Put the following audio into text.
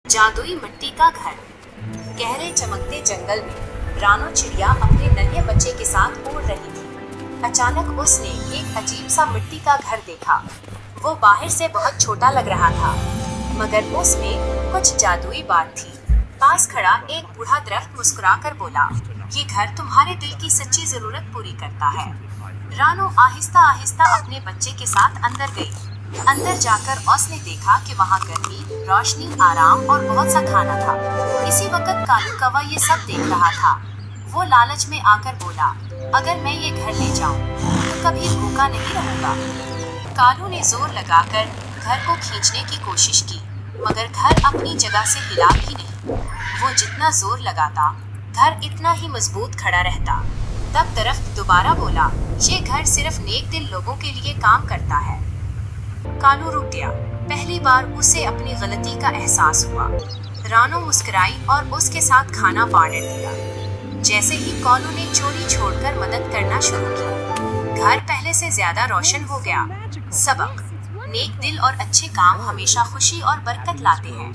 जादुई मिट्टी का घर। गहरे चमकते जंगल में रानो चिड़िया अपने नन्हे बच्चे के साथ उड़ रही थी। अचानक उसने एक अजीब सा मिट्टी का घर देखा। वो बाहर से बहुत छोटा लग रहा था, मगर उसमें कुछ जादुई बात थी। पास खड़ा एक बूढ़ा दरख्त मुस्कुराकर बोला, ये घर तुम्हारे दिल की सच्ची जरूरत पूरी करता है। रानो आहिस्ता आहिस्ता अपने बच्चे के साथ अंदर गई। अंदर जाकर उसने देखा कि वहाँ गर्मी, रोशनी, आराम और बहुत सा खाना था। इसी वक्त कालू कौवा ये सब देख रहा था। वो लालच में आकर बोला, अगर मैं ये घर ले जाऊं तो कभी भूखा नहीं रहूंगा। कालू ने जोर लगाकर घर को खींचने की कोशिश की, मगर घर अपनी जगह से हिला भी नहीं। वो जितना जोर लगाता, घर इतना ही मजबूत खड़ा रहता। तब दरख्त दोबारा बोला, ये घर सिर्फ नेक दिल लोगों के लिए काम करता है। कालू रुक गया। पहली बार उसे अपनी गलती का एहसास हुआ। रानो मुस्कुराई और उसके साथ खाना बांट दिया। जैसे ही कालू ने चोरी छोड़कर मदद करना शुरू की, घर पहले से ज्यादा रोशन हो गया। सबक: नेक दिल और अच्छे काम हमेशा खुशी और बरकत लाते हैं।